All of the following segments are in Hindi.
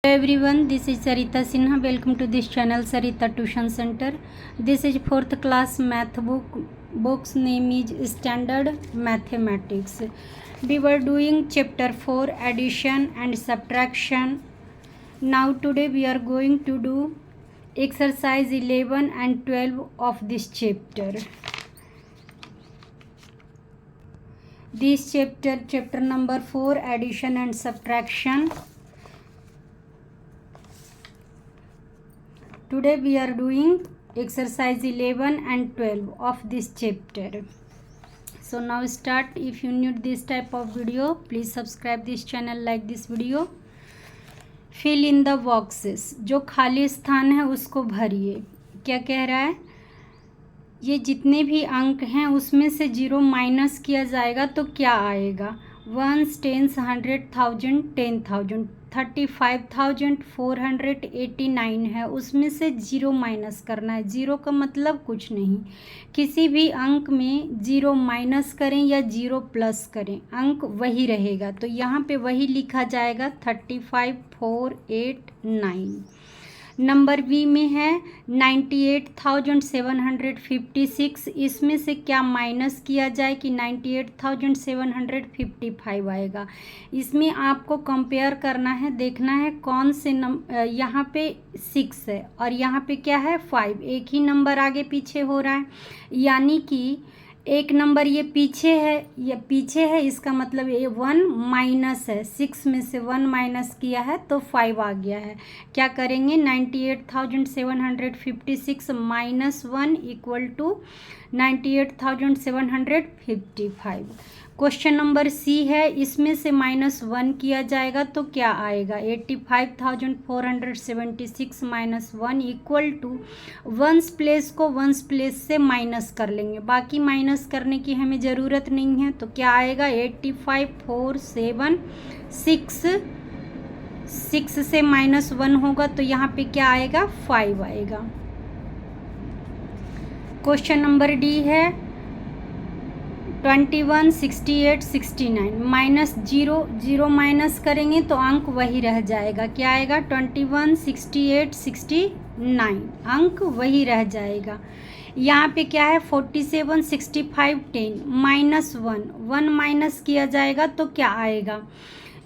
Hello everyone, this is Sarita Sinha. Welcome to this channel Sarita Tuition Center. This is 4th class math book's name is Standard Mathematics. We were doing chapter 4 addition and subtraction. Now today we are going to do exercise 11 and 12 of this chapter. This chapter number 4 addition and subtraction. Today we are doing exercise 11 and 12 of this chapter. So now start. If you need this type of video, please subscribe this channel, like this video. Fill in the boxes. जो खाली स्थान है उसको भरिए. क्या कह रहा है? ये जितने भी अंक हैं उसमें से 0 माइनस किया जाएगा तो क्या आएगा? 1s, 10s, 100,000, 10,000, 35,489 है, उसमें से 0 माइनस करना है. 0 का मतलब कुछ नहीं, किसी भी अंक में 0 माइनस करें या 0 प्लस करें अंक वही रहेगा. तो यहाँ पे वही लिखा जाएगा 35,489. नंबर बी में है 98,756. इसमें से क्या माइनस किया जाए कि 98,755 आएगा. इसमें आपको कंपेयर करना है, देखना है कौन से यहाँ पे 6 है और यहाँ पे क्या है 5. एक ही नंबर आगे पीछे हो रहा है, यानी कि एक नंबर ये पीछे है, इसका मतलब ये 1 माइनस है. 6 में से 1 माइनस किया है तो 5 आ गया है. क्या करेंगे? 98,756 minus 1 equal to 98,755. Question number C है, इसमें से -1 किया जाएगा तो क्या आएगा? 85,476 minus 1 equal to 1s place को 1s प्लेस से माइनस कर लेंगे, बाकी माइनस करने की हमें ज़रूरत नहीं है. तो क्या आएगा? 85,476. 6 से -1 होगा तो यहाँ पे क्या आएगा? 5 आएगा. क्वेश्चन नंबर डी है 21, 68, 69 माइनस 0 माइनस करेंगे तो अंक वही रह जाएगा. क्या आएगा? 21, 68, 69 अंक वही रह जाएगा. यहाँ पे क्या है 47, 65, 10 माइनस 1 माइनस किया जाएगा तो क्या आएगा?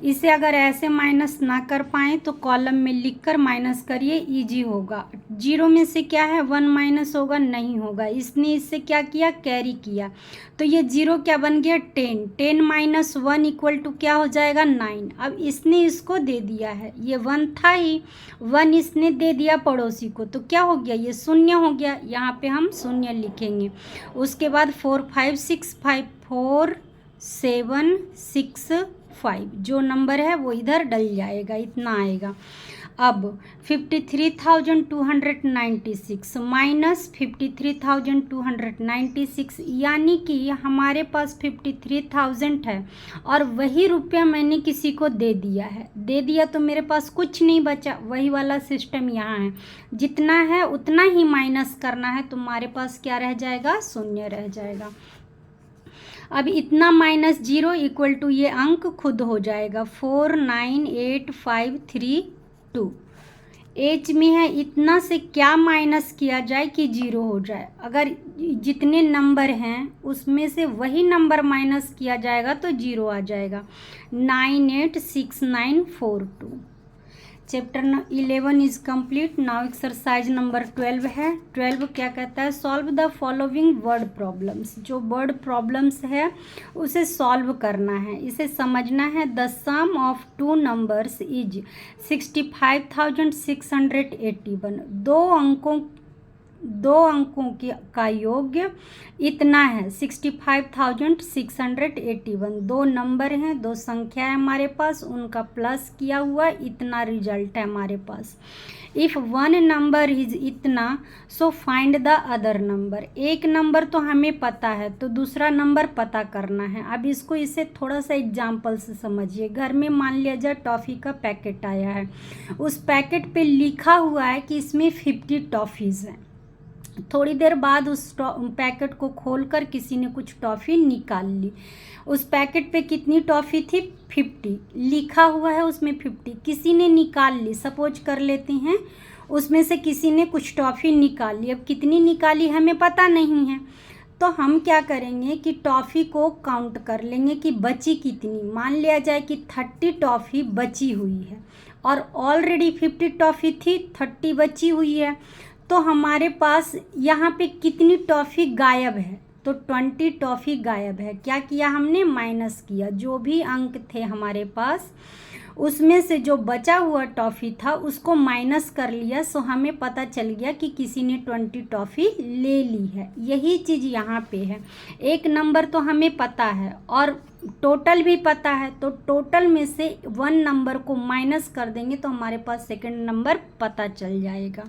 इसे अगर ऐसे माइनस ना कर पाएँ तो कॉलम में लिखकर माइनस करिए, इजी होगा. 0 में से क्या है 1 माइनस होगा? नहीं होगा. इसने इससे क्या किया? कैरी किया. तो ये 0 क्या बन गया? 10. 10 माइनस 1 इक्वल टू क्या हो जाएगा? 9. अब इसने इसको दे दिया है, ये 1 था ही, 1 इसने दे दिया पड़ोसी को, तो क्या हो गया? ये 0 हो गया. यहाँ पे हम 0 लिखेंगे. उसके बाद 4, 5, 6, 5, 4, 7, 6, 5 जो नंबर है वो इधर डल जाएगा, इतना आएगा. अब 53,296 माइनस 53,296, यानी कि हमारे पास 53,000 है और वही रुपया मैंने किसी को दे दिया तो मेरे पास कुछ नहीं बचा. वही वाला सिस्टम यहाँ है, जितना है उतना ही माइनस करना है. तुम्हारे पास क्या रह जाएगा? 0 रह जाएगा. अब इतना माइनस 0 इक्वल टू ये अंक खुद हो जाएगा 498,532. एच में है, इतना से क्या माइनस किया जाए कि 0 हो जाए? अगर जितने नंबर हैं उसमें से वही नंबर माइनस किया जाएगा तो 0 आ जाएगा. 986942. Chapter 11 is complete. Now exercise number 12 है. 12 क्या कहता है? Solve the following word problems. जो वर्ड प्रॉब्लम्स है उसे सॉल्व करना है, इसे समझना है. The sum of 2 numbers is 65,681. दो अंकों का योग्य इतना है 65,681. 2 नंबर हैं, 2 संख्या है हमारे पास, उनका प्लस किया हुआ इतना रिजल्ट है हमारे पास. इफ़ 1 नंबर इज इतना so find the other number. एक नंबर तो हमें पता है तो दूसरा नंबर पता करना है. अब इसे थोड़ा सा एग्जाम्पल से समझिए. घर में मान लिया जाए टॉफ़ी का पैकेट आया है, उस पैकेट पे लिखा हुआ है कि इसमें 50 टॉफ़ीज़ हैं. थोड़ी देर बाद उस पैकेट को खोलकर किसी ने कुछ टॉफ़ी निकाल ली। उस पैकेट पे कितनी टॉफ़ी थी? 50 लिखा हुआ है उसमें 50, किसी ने निकाल ली। सपोज कर लेते हैं उसमें से किसी ने कुछ टॉफ़ी निकाल ली। अब कितनी निकाली हमें पता नहीं है, तो हम क्या करेंगे कि टॉफ़ी को काउंट कर लेंगे कि बची कितनी। मान लिया जाए कि 30 टॉफ़ी बची हुई है और ऑलरेडी 50 टॉफ़ी थी, 30 बची हुई है, तो हमारे पास यहाँ पे कितनी टॉफ़ी गायब है? तो 20 टॉफ़ी गायब है। क्या किया हमने? माइनस किया। जो भी अंक थे हमारे पास उसमें से जो बचा हुआ टॉफ़ी था उसको माइनस कर लिया, सो हमें पता चल गया कि किसी ने 20 टॉफ़ी ले ली है। यही चीज़ यहाँ पे है। एक नंबर तो हमें पता है और टोटल भी पता है, तो टोटल में से 1 नंबर को माइनस कर देंगे तो हमारे पास सेकंड नंबर पता चल जाएगा।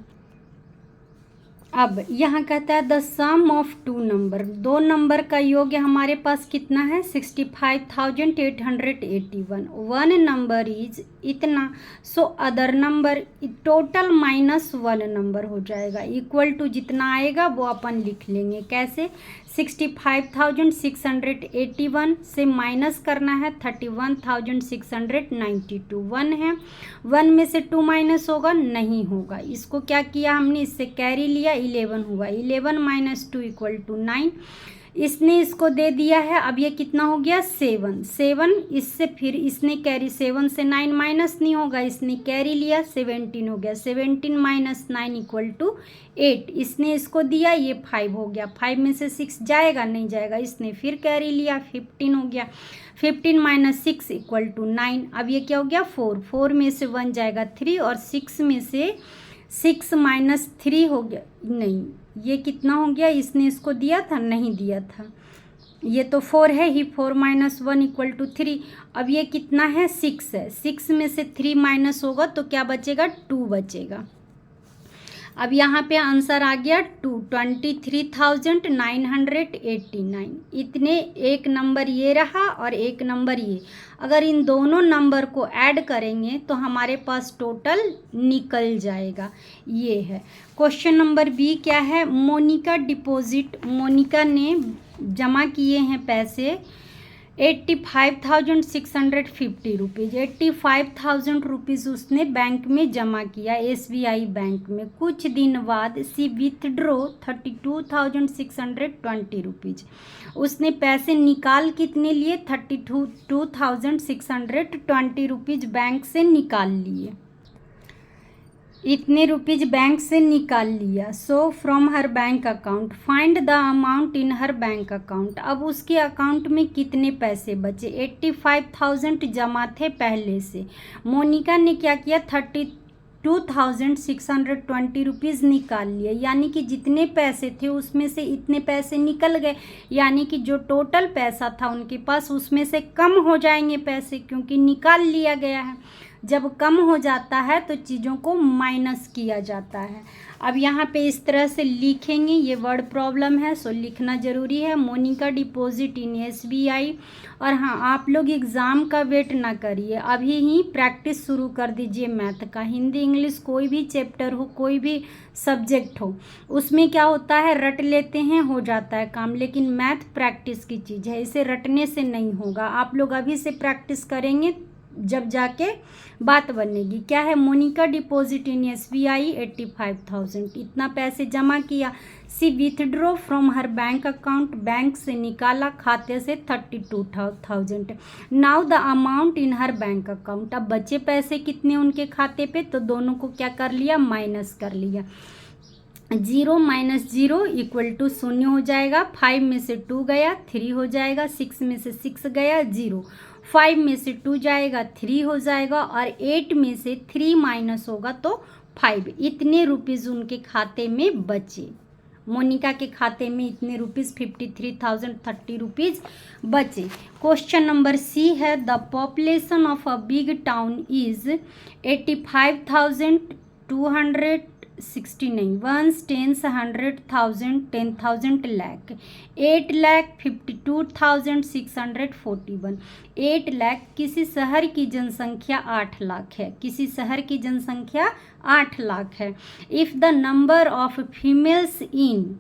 अब यहाँ कहता है the sum of 2 number, 2 number का योग हमारे पास कितना है? 65,881। 1 नंबर इज इतना, so other number total minus 1 number हो जाएगा। इक्वल टू जितना आएगा वो अपन लिख लेंगे। कैसे? 65,681 से माइनस करना है 31,692। 1 है, 1 में से 2 माइनस होगा? नहीं होगा। इसको क्या किया हमने? इससे कैरी लिया, 11 हुआ। 11 माइनस 2 इक्वल टू 9। इसने इसको दे दिया है। अब ये कितना हो गया? 7। 7 इससे फिर इसने कैरी, 7 से 9 माइनस नहीं होगा, इसने कैरी लिया, 17 हो गया। 17 माइनस 9 इक्वल टू 8। इसने इसको दिया, ये 5 हो गया। 5 में से 6 जाएगा? नहीं जाएगा। इसने फिर कैरी लिया, 15 हो गया। 15 माइनस 6 इक्वल टू 9। अब ये क्या हो गया? 4। 4 में से 1 जाएगा 3 और 6 में से 6 माइनस 3 हो गया। नहीं, ये कितना हो गया? इसने इसको दिया था? नहीं दिया था। ये तो 4 है ही। 4 माइनस 1 इक्वल टू 3। अब ये कितना है? 6 है। 6 में से 3 माइनस होगा तो क्या बचेगा? 2 बचेगा। अब यहाँ पे आंसर आ गया 23,989। इतने एक नंबर ये रहा और एक नंबर ये। अगर इन दोनों नंबर को ऐड करेंगे तो हमारे पास टोटल निकल जाएगा। ये है क्वेश्चन नंबर बी। क्या है? मोनिका डिपॉजिट, मोनिका ने जमा किए हैं पैसे 85,650 रुपीज़। 85,000 रुपीज़ उसने बैंक में जमा किया, SBI बैंक में। कुछ दिन बाद सी विथड्रॉ 32,620 रुपीज़। उसने पैसे निकाल कितने लिए? 32,620 रुपीज़ बैंक से निकाल लिए। इतने रुपीज बैंक से निकाल लिया। So from her bank account find the amount in her bank account. अब उसके अकाउंट में कितने पैसे बचे? 85,000 जमा थे पहले से। मोनिका ने क्या किया? 32,620 रुपीज़ निकाल लिए, यानी कि जितने पैसे थे उसमें से इतने पैसे निकल गए, यानी कि जो टोटल पैसा था उनके पास उसमें से कम हो जाएंगे पैसे, क्योंकि निकाल लिया गया है। जब कम हो जाता है तो चीज़ों को माइनस किया जाता है। अब यहाँ पे इस तरह से लिखेंगे, ये वर्ड प्रॉब्लम है सो लिखना ज़रूरी है। Monica deposit in SBI। और हाँ, आप लोग एग्ज़ाम का वेट ना करिए, अभी ही प्रैक्टिस शुरू कर दीजिए मैथ का। हिंदी इंग्लिश कोई भी चैप्टर हो, कोई भी सब्जेक्ट हो, उसमें क्या होता है, रट लेते हैं, हो जाता है काम। लेकिन मैथ प्रैक्टिस की चीज़ है, इसे रटने से नहीं होगा। आप लोग अभी से प्रैक्टिस करेंगे जब जाके बात बनेगी। क्या है? मोनिका डिपॉजिट इन SBI 85,000, इतना पैसे जमा किया। See withdraw from her bank account, bank से निकाला, खाते से 32,000। Now the amount in her bank account. अब बचे पैसे कितने उनके खाते पे, तो दोनों को क्या कर लिया? माइनस कर लिया। 0 माइनस 0 इक्वल टू 0 हो जाएगा। 5 में से 2 गया, 3 हो जाएगा। 6 में से 6 गया, 0। 5 में से 2 जाएगा, 3 हो जाएगा। और 8 में से 3 माइनस होगा तो 5। इतने रुपीज़ उनके खाते में बचे। मोनिका के खाते में इतने रुपीज़ 53,030 रुपीज़ बचे। क्वेश्चन नंबर सी है the population of a big town is 85,200 69, ones, tens, 100,000, 10,000, lakh, 8,52,641, 8 lakh. किसी शहर की जनसंख्या 8 लाख है, किसी शहर की जनसंख्या 8 लाख है। If the number of females in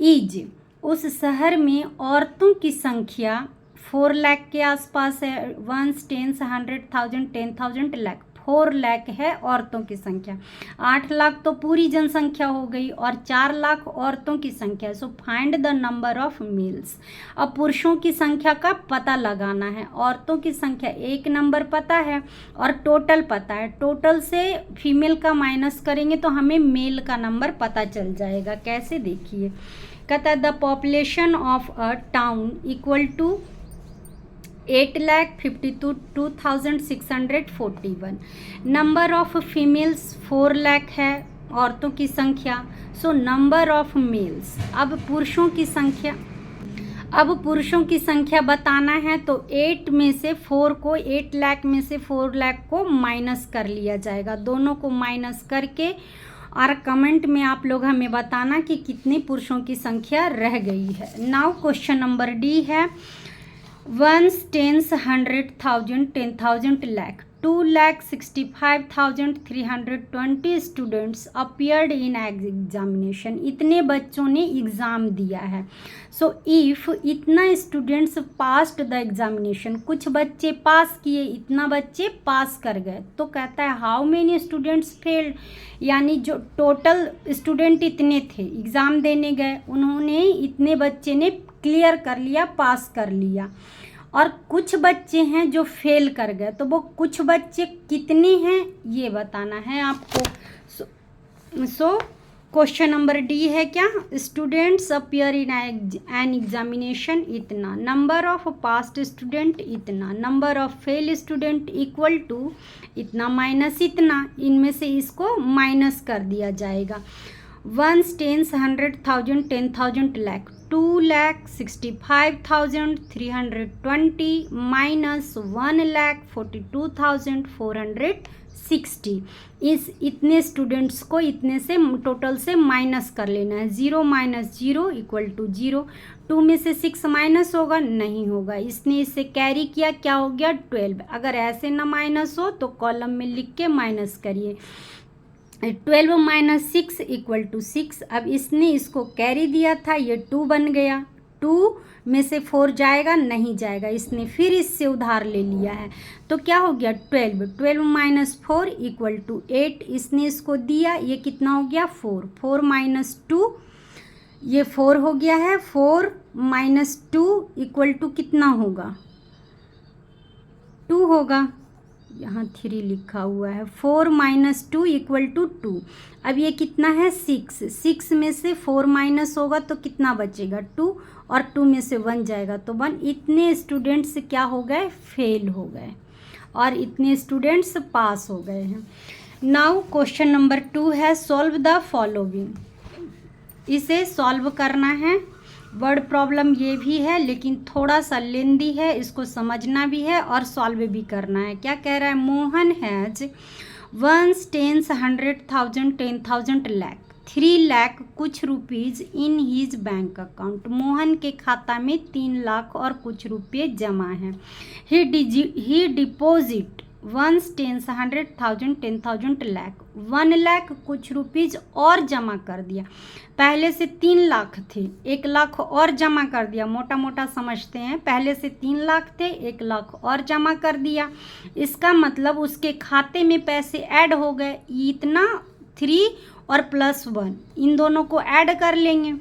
is, उस शहर में औरतों की संख्या 4 लाख के आसपास है। वंस, टेंस, 100,000, 10,000, लाख, 4 लाख है औरतों की संख्या। 8 लाख तो पूरी जनसंख्या हो गई और 4 लाख औरतों की संख्या। So find the number of males. अब पुरुषों की संख्या का पता लगाना है। औरतों की संख्या 1 नंबर पता है और टोटल पता है। टोटल से फीमेल का माइनस करेंगे तो हमें मेल का नंबर पता चल जाएगा। कैसे, देखिए, कहता है the population of a town equal to 8,52,641। Number of females 4 lakh है औरतों की संख्या। So number of males. अब पुरुषों की संख्या बताना है तो 8 में से 4 को, 8 लाख में से 4 लाख को माइनस कर लिया जाएगा। दोनों को माइनस करके और कमेंट में आप लोग हमें बताना कि कितने पुरुषों की संख्या रह गई है। नाउ क्वेश्चन नंबर डी है ones, tens, 100,000, 10,000, lakh, 2,65,320 students appeared in examination. इतने बच्चों ने एग्ज़ाम दिया है। सो इफ़ इतना स्टूडेंट्स पास्ड द एग्जामिनेशन, कुछ बच्चे पास किए, इतना बच्चे पास कर गए, तो कहता है हाउ मेनी स्टूडेंट्स फेल्ड, यानी जो टोटल स्टूडेंट इतने थे एग्ज़ाम देने गए, उन्होंने, इतने बच्चे ने क्लियर कर लिया, पास कर लिया, और कुछ बच्चे हैं जो फेल कर गए। तो वो कुछ बच्चे कितने हैं ये बताना है आपको। सो क्वेश्चन नंबर डी है क्या, students appear in an examination इतना, नंबर ऑफ पास्ट स्टूडेंट इतना, number of fail student equal to इतना माइनस इतना, इनमें से इसको माइनस कर दिया जाएगा। Ones, tens, 100,000, 10,000, lakh, 2,65,320 minus 1,42,460। इतने स्टूडेंट्स को इतने से टोटल से माइनस कर लेना है। 0 माइनस 0 इक्वल टू 0। 2 में से 6 माइनस होगा, नहीं होगा, इसने इससे कैरी किया, क्या हो गया 12। अगर ऐसे ना माइनस हो तो कॉलम में लिख के माइनस करिए। 12 माइनस 6 इक्वल टू 6। अब इसने इसको कैरी दिया था, ये 2 बन गया। 2 में से 4 जाएगा, नहीं जाएगा, इसने फिर इससे उधार ले लिया है, तो क्या हो गया 12। 12 माइनस 4 इक्वल टू 8। इसने इसको दिया, ये कितना हो गया 4। 4 माइनस 2, ये 4 हो गया है। 4 माइनस 2 इक्वल टू कितना होगा 2 होगा, यहाँ 3 लिखा हुआ है। 4 माइनस 2 इक्वल टू 2। अब ये कितना है 6। 6 में से 4 माइनस होगा तो कितना बचेगा 2, और 2 में से 1 जाएगा तो 1। इतने स्टूडेंट्स क्या हो गए, फेल हो गए, और इतने स्टूडेंट्स पास हो गए हैं। नाउ क्वेश्चन नंबर 2 है सॉल्व द फॉलोइंग। इसे सॉल्व करना है। वर्ड प्रॉब्लम ये भी है लेकिन थोड़ा सा लेंदी है, इसको समझना भी है और सॉल्व भी करना है। क्या कह रहा है, Mohan has ones, tens, 100,000, 10,000, lakh, 3 lakh कुछ rupees in his bank account. Mohan के खाता में 3 लाख और कुछ रुपये जमा हैं। He deposit ones, tens, 100,000, 10,000, lakh, 1 lakh कुछ रुपीज़ और जमा कर दिया। पहले से 3 लाख थे, 1 लाख और जमा कर दिया। मोटा मोटा समझते हैं, पहले से 3 लाख थे, 1 लाख और जमा कर दिया। इसका मतलब उसके खाते में पैसे ऐड हो गए। इतना 3 और प्लस 1 इन दोनों को ऐड कर लेंगे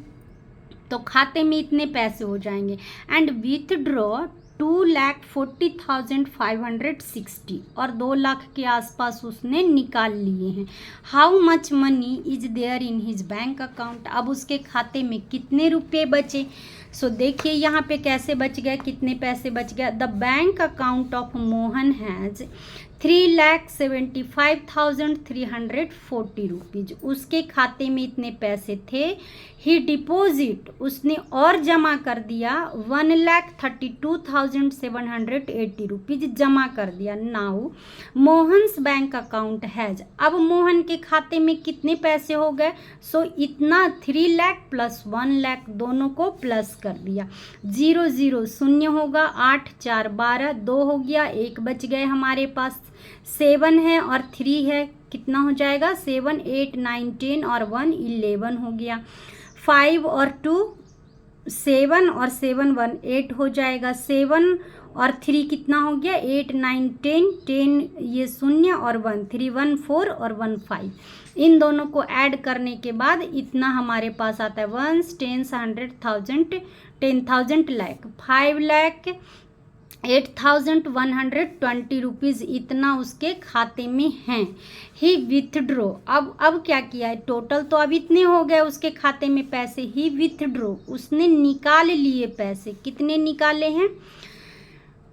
तो खाते में इतने पैसे हो जाएंगे। एंड विथड्रॉ 2,40,560, और 2 लाख के आसपास उसने निकाल लिए हैं। How much money is there in his bank account. अब उसके खाते में कितने रुपए बचे। सो देखिए यहाँ पे कैसे बच गए, कितने पैसे बच गए। The bank account of Mohan has 3,75,340 rupees उसके खाते में इतने पैसे थे। ही डिपॉजिट उसने और जमा कर दिया 1,32,780 रुपीज जमा कर दिया। Now Mohan's bank account has, अब मोहन के खाते में कितने पैसे हो गए? सो इतना 3 लाख प्लस 1 लाख दोनों को प्लस कर दिया। 0 0 शून्य होगा, 8 4 12, 2 हो गया, 1 बच गए हमारे पास। 7 है और 3 है, कितना हो जाएगा? 7 8 9 10 और 1 11 हो गया। 5 और 2 7 और 7 1 8 हो जाएगा। 7 और 3 कितना हो गया? 8 9 10 10, ये शून्य और 1, 3 1 4 और 1 5। इन दोनों को ऐड करने के बाद इतना हमारे पास आता है 1 10 100 1000 10,000 लाख 5,08,120 रुपीज़ इतना उसके खाते में हैं। ही विथड्रो, अब क्या किया है? टोटल तो अब इतने हो गए उसके खाते में पैसे। ही विथड्रो उसने निकाल लिए पैसे। कितने निकाले हैं?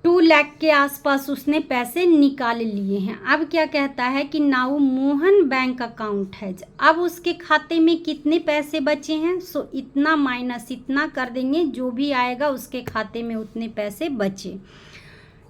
2 लाख के आसपास उसने पैसे निकाल लिए हैं। अब क्या कहता है कि नाउ मोहन बैंक अकाउंट है, अब उसके खाते में कितने पैसे बचे हैं? सो इतना माइनस इतना कर देंगे, जो भी आएगा उसके खाते में उतने पैसे बचे।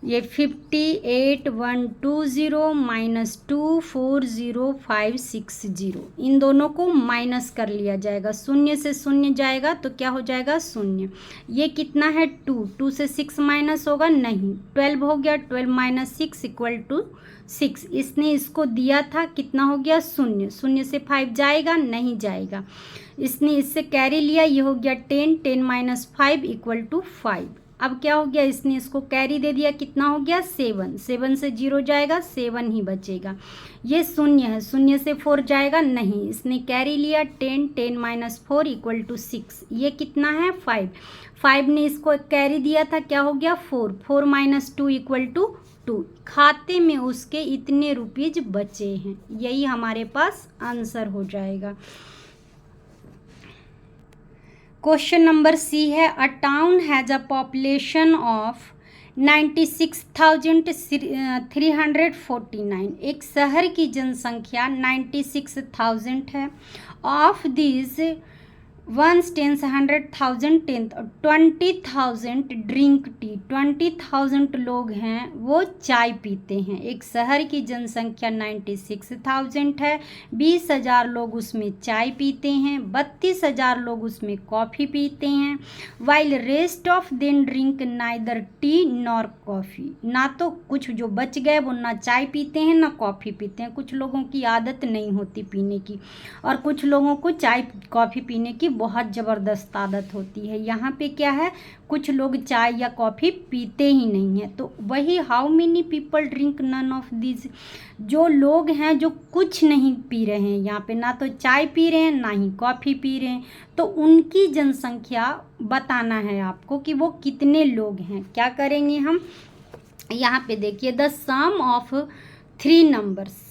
ये 58,120 माइनस 240,560, इन दोनों को माइनस कर लिया जाएगा। शून्य से शून्य जाएगा तो क्या हो जाएगा? शून्य। ये कितना है? 2 से 6 माइनस होगा नहीं, 12 हो गया। 12 माइनस 6 इक्वल टू 6। इसने इसको दिया था, कितना हो गया? शून्य। शून्य से 5 जाएगा नहीं जाएगा। इसने इससे कैरी लिया, ये हो गया 10। 10 माइनस 5 इक्वल टू 5। अब क्या हो गया? इसने इसको कैरी दे दिया, कितना हो गया? 7। 7 से 0 जाएगा, 7 ही बचेगा। ये शून्य है, शून्य से 4 जाएगा नहीं, इसने कैरी लिया 10। 10 माइनस 4 इक्वल टू 6। ये कितना है? 5। 5 ने इसको कैरी दिया था, क्या हो गया? 4। 4 माइनस 2 इक्वल टू 2। खाते में उसके इतने रुपीज बचे हैं। यही हमारे पास आंसर हो जाएगा। क्वेश्चन नंबर सी है, अ town has a population of 96,349। एक शहर की जनसंख्या 96,000 है। Of this 1 10 100,000 10 20,000 drink tea. 20,000 लोग हैं वो चाय पीते हैं। एक शहर की जनसंख्या 96,000 है, 20,000 लोग उसमें चाय पीते हैं, 32,000 लोग उसमें कॉफ़ी पीते हैं। While rest of them drink neither tea nor coffee, ना तो कुछ जो बच गए वो ना चाय पीते हैं ना कॉफ़ी पीते हैं। कुछ लोगों की आदत नहीं होती पीने की, और कुछ लोगों को चाय कॉफ़ी पीने की बहुत ज़बरदस्त आदत होती है। यहाँ पे क्या है? कुछ लोग चाय या कॉफ़ी पीते ही नहीं हैं। तो वही how many people drink none of this, जो लोग हैं जो कुछ नहीं पी रहे हैं, यहाँ पे ना तो चाय पी रहे हैं ना ही कॉफ़ी पी रहे हैं, तो उनकी जनसंख्या बताना है आपको कि वो कितने लोग हैं। क्या करेंगे हम? यहाँ पे देखिए, the sum of 3 numbers.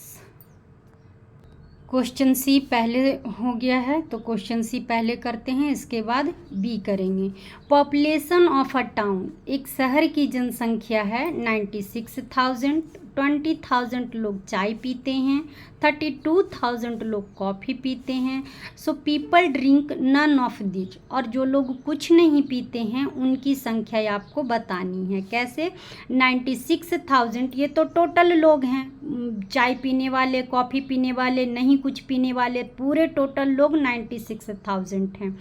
Question C पहले हो गया है तो क्वेश्चन सी पहले करते हैं, इसके बाद बी करेंगे। पॉपुलेशन ऑफ अ टाउन, एक शहर की जनसंख्या है 96,000। 20,000 लोग चाय पीते हैं, 32,000 लोग कॉफ़ी पीते हैं। So people drink none of this, और जो लोग कुछ नहीं पीते हैं उनकी संख्या आपको बतानी है। कैसे? 96,000 ये तो टोटल लोग हैं, चाय पीने वाले, कॉफ़ी पीने वाले, नहीं कुछ पीने वाले, पूरे टोटल लोग 96,000 हैं।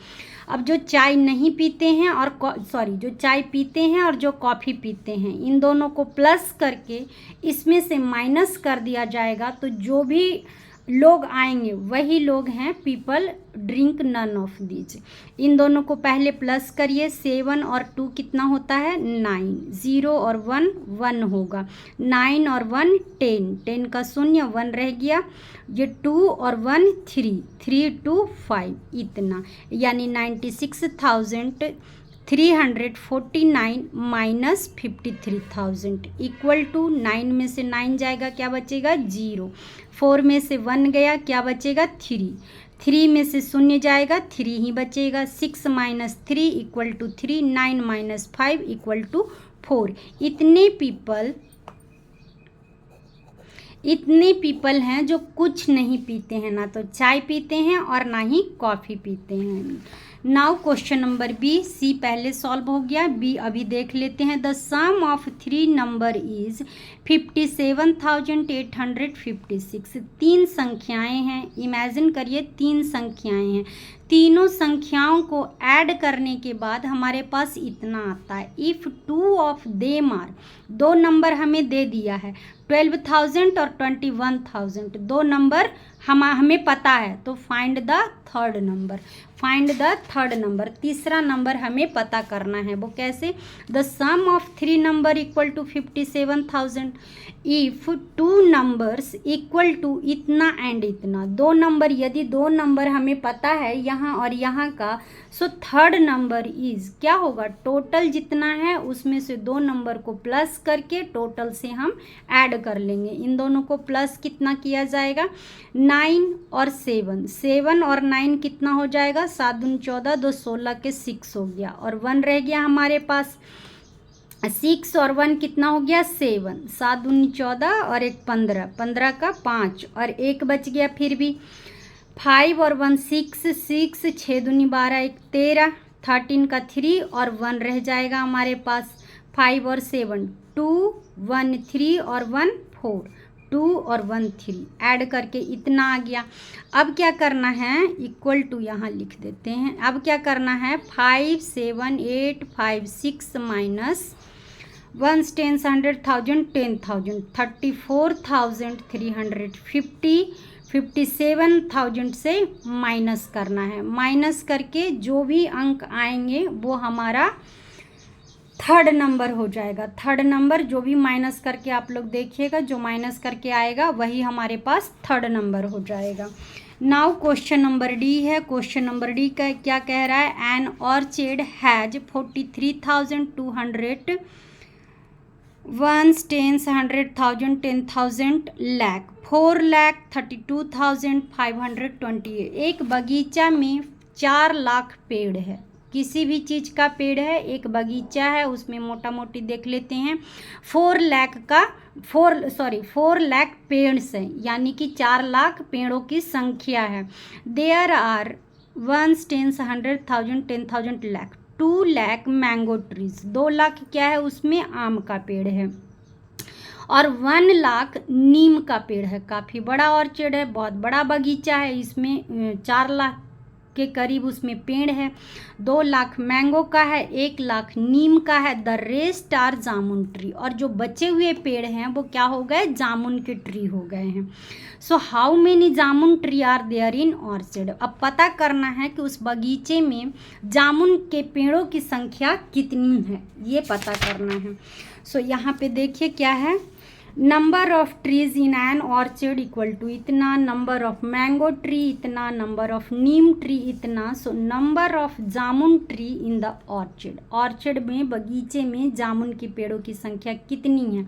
अब जो चाय नहीं पीते हैं और जो चाय पीते हैं और जो कॉफ़ी पीते हैं, इन दोनों को प्लस करके इसमें से माइनस कर दिया जाएगा, तो जो भी लोग आएंगे वही लोग हैं people drink none of these. इन दोनों को पहले प्लस करिए। 7 और 2 कितना होता है? 9। 0 और 1 1 होगा। 9 और 1 10, 10 का शून्य 1 रह गया। ये 2 और 1 3, 3 2 5, इतना, यानी 96,349 माइनस 53,000 इक्वल टू 9 में से 9 जाएगा, क्या बचेगा? 0। 4 में से 1 गया, क्या बचेगा? 3। 3 में से शून्य जाएगा, 3 ही बचेगा। 6 minus 3 equal to 3। 9 minus 5 equal to 4। इतने पीपल इतने पीपल हैं जो कुछ नहीं पीते हैं, ना तो चाय पीते हैं और ना ही कॉफ़ी पीते हैं। Now question number B. C पहले सॉल्व हो गया, बी अभी देख लेते हैं। The sum of 3 number is 57,856। 3 संख्याएं हैं, इमेजिन करिए 3 संख्याएं हैं। तीनों संख्याओं को ऐड करने के बाद हमारे पास इतना आता है। If 2 of them are, 2 number हमें दे दिया है 12,000 और 21,000, 2 नंबर हमें पता है, तो find the third number. Find the third number, तीसरा नंबर हमें पता करना है। वो कैसे? The sum of 3 number equal to 57,000। If 2 numbers equal to इतना एंड इतना, 2 नंबर, यदि 2 नंबर हमें पता है यहाँ और यहाँ का, सो थर्ड नंबर इज क्या होगा? टोटल जितना है उसमें से 2 नंबर को प्लस करके टोटल से हम ऐड कर लेंगे। इन दोनों को प्लस कितना किया जाएगा? 9 और 7, 7 और 9 कितना हो जाएगा? 7 दूनी 14, 2 16 के 6 हो गया, और 1 रह गया हमारे पास। 6 और 1 कितना हो गया? 7, 7 दूनी 14 और 1 15, 15 का 5 और 1 बच गया फिर भी। 5 और 1 6, 6 6 दूनी 12, 1 13, 13 का 3 और 1 रह जाएगा हमारे पास। 5 और 7 2, 1 3 और 1 4, 2 और 1 3 ऐड करके इतना आ गया। अब क्या करना है? इक्वल टू यहाँ लिख देते हैं। अब क्या करना है? 5 7 8 5 6 माइनस 1 10 100,000 10,000, 34,350, 57,000 से माइनस करना है। माइनस करके जो भी अंक आएंगे वो हमारा थर्ड नंबर हो जाएगा। थर्ड नंबर जो भी माइनस करके आप लोग देखिएगा, जो माइनस करके आएगा वही हमारे पास थर्ड नंबर हो जाएगा। नाउ क्वेश्चन नंबर डी है। क्वेश्चन नंबर डी का क्या कह रहा है? An orchard has 43,200 1 10 100,000 10,000 lakh 4,32,528। एक बगीचा में 4 लाख पेड़ है। किसी भी चीज़ का पेड़ है, एक बगीचा है, उसमें मोटा मोटी देख लेते हैं 4 लाख पेड़ हैं, यानी कि 4 लाख पेड़ों की संख्या है। There are 1 10 100,000 10,000 lakh 2 lakh mango trees. 2 lakh क्या है? उसमें आम का पेड़ है, और 1 लाख नीम का पेड़ है। काफ़ी बड़ा ऑर्चिड है, बहुत बड़ा बगीचा है, इसमें 4 लाख के करीब उसमें पेड़ है। 2 लाख मैंगो का है, 1 लाख नीम का है। The rest are jamun tree, और जो बचे हुए पेड़ हैं वो क्या हो गए? जामुन के ट्री हो गए हैं। So how many jamun tree are there in orchard. अब पता करना है कि उस बगीचे में जामुन के पेड़ों की संख्या कितनी है, ये पता करना है। सो यहाँ पे देखिए क्या है? Number of trees in an orchard equal to इतना, नंबर ऑफ मैंगो ट्री इतना, नंबर ऑफ नीम ट्री इतना। So number of jamun tree in the orchard, orchard में, बगीचे में जामुन के पेड़ों की संख्या कितनी है?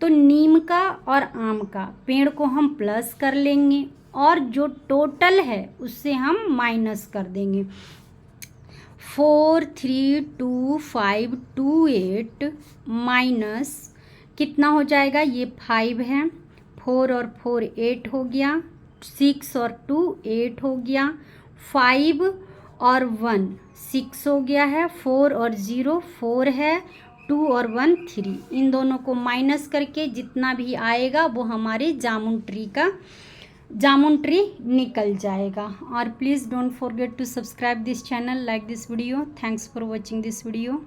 तो नीम का और आम का पेड़ को हम प्लस कर लेंगे, और जो टोटल है उससे हम माइनस कर देंगे। 432,528 माइनस कितना हो जाएगा? ये 5 है, 4 और 4 8 हो गया, 6 और 2 8 हो गया, 5 और 1 6 हो गया है, 4 और 0 4 है, 2 और 1 3। इन दोनों को माइनस करके जितना भी आएगा वो हमारे जामुन ट्री निकल जाएगा। और please don't forget to subscribe this channel, like this video. Thanks for watching this video.